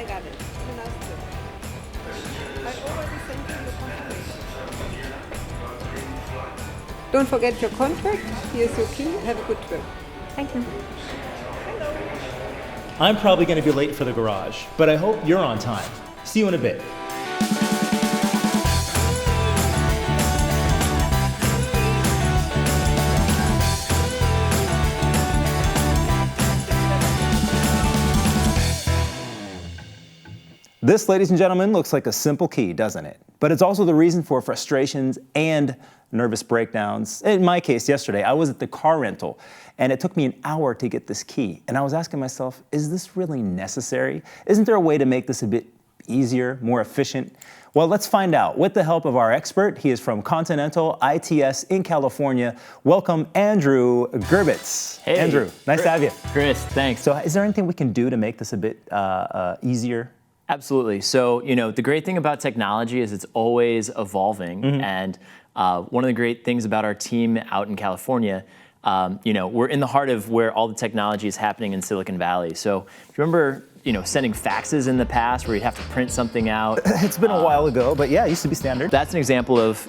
I got it. Have a nice trip. I already sent you the confirmation. Don't forget your contract. Here's your key. Have a good trip. Thank you. I'm probably going to be late for the garage, but I hope you're on time. See you in a bit. This, ladies and gentlemen, looks like a simple key, doesn't it? But it's also the reason for frustrations and nervous breakdowns. In my case, yesterday, I was at the car rental, and it took me an hour to get this key. And I was asking myself, is this really necessary? Isn't there a way to make this a bit easier, more efficient? Well, let's find out. With the help of our expert, he is from Continental ITS in California. Welcome, Andrew Gerbetz. Hey, Andrew, nice to have you. Chris, thanks. So is there anything we can do to make this a bit easier? Absolutely. So, the great thing about technology is it's always evolving. And one of the great things about our team out in California, we're in the heart of where all the technology is happening in Silicon Valley. So if you remember, sending faxes in the past where you'd have to print something out. It's been a while ago, but yeah, it used to be standard. That's an example of,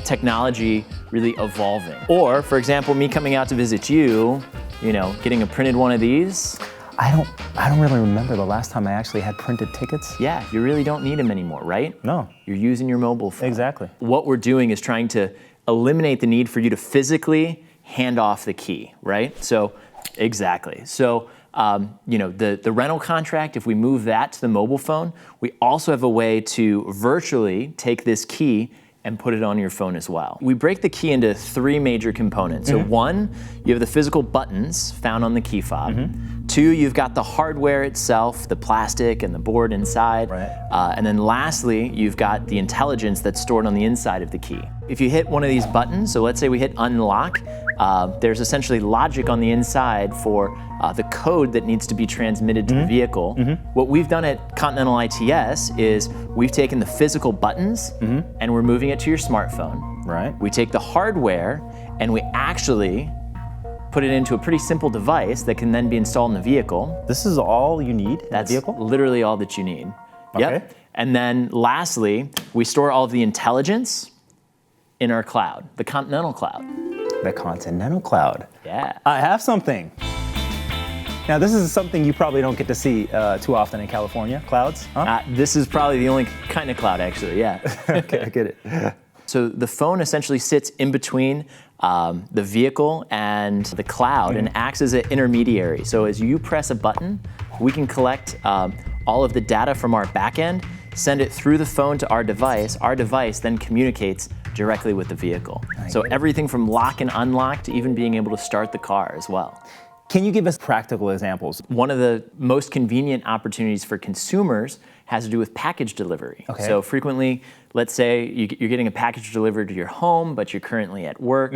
technology really evolving. Or, for example, me coming out to visit you, getting a printed one of these. I don't really remember the last time I actually had printed tickets. Yeah, you really don't need them anymore, right? No. You're using your mobile phone. Exactly. What we're doing is trying to eliminate the need for you to physically hand off the key, right? So, exactly. So, the rental contract, if we move that to the mobile phone, we also have a way to virtually take this key and put it on your phone as well. We break the key into three major components. So one, you have the physical buttons found on the key fob. Two, you've got the hardware itself, the plastic and the board inside. Right. And then lastly, you've got the intelligence that's stored on the inside of the key. If you hit one of these buttons, so let's say we hit unlock, there's essentially logic on the inside for the code that needs to be transmitted to the vehicle. What we've done at Continental ITS is we've taken the physical buttons and we're moving it to your smartphone. Right. We take the hardware and we actually put it into a pretty simple device that can then be installed in the vehicle. This is all you need in That's the vehicle? literally all that you need. Okay. Yep. And then lastly, we store all of the intelligence in our cloud, the Continental cloud. The Continental cloud. Yeah. I have something. Now, this is something you probably don't get to see too often in California, clouds, huh? This is probably the only kind of cloud, actually, yeah. Okay, I get it. So the phone essentially sits in between the vehicle and the cloud and acts as an intermediary. So as you press a button, we can collect all of the data from our back end, send it through the phone to our device then communicates directly with the vehicle. So everything from lock and unlock to even being able to start the car as well. Can you give us practical examples? One of the most convenient opportunities for consumers has to do with package delivery. Okay. So frequently, let's say you're getting a package delivered to your home, but you're currently at work.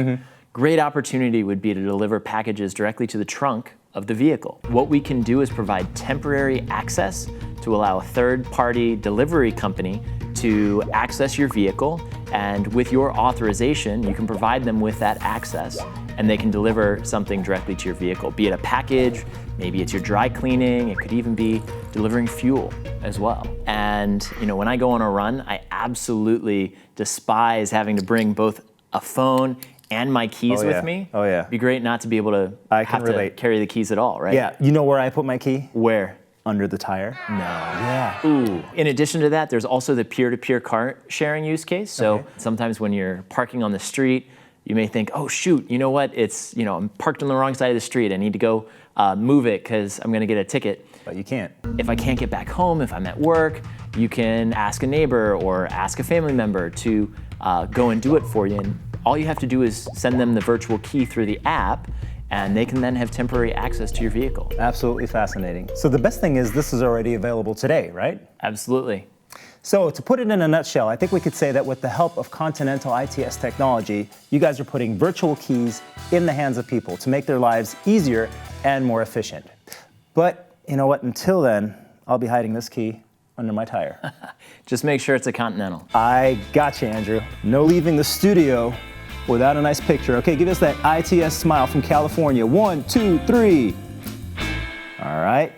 Great opportunity would be to deliver packages directly to the trunk of the vehicle. What we can do is provide temporary access to allow a third-party delivery company to access your vehicle, and with your authorization, you can provide them with that access, and they can deliver something directly to your vehicle, be it a package, maybe it's your dry cleaning, it could even be delivering fuel as well. And when I go on a run, I absolutely despise having to bring both a phone and my keys with me. Oh yeah. It'd be great not to be able to to carry the keys at all, right? Yeah, you know where I put my key? Where? Under the tire. No. Yeah. Ooh. In addition to that, there's also the peer-to-peer car sharing use case. So sometimes when you're parking on the street, you may think, oh shoot, you know what? It's, I'm parked on the wrong side of the street. I need to go move it because I'm gonna get a ticket. But you can't. If I can't get back home, if I'm at work, you can ask a neighbor or ask a family member to go and do it for you. And all you have to do is send them the virtual key through the app, and they can then have temporary access to your vehicle. Absolutely fascinating. So the best thing is this is already available today, right? Absolutely. So to put it in a nutshell, I think we could say that with the help of Continental ITS technology, you guys are putting virtual keys in the hands of people to make their lives easier and more efficient. But you know what? Until then, I'll be hiding this key under my tire. Just make sure it's a Continental. I got you, Andrew. No leaving the studio without a nice picture. Okay, give us that ITS smile from California. 1, 2, 3. All right,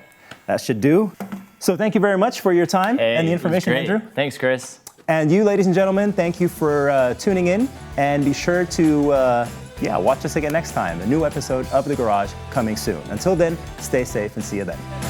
that should do. So thank you very much for your time Hey, and the it was information, great. Andrew. Thanks, Chris. And you, ladies and gentlemen, thank you for tuning in. And be sure to watch us again next time. A new episode of The Garage coming soon. Until then, stay safe and see you then.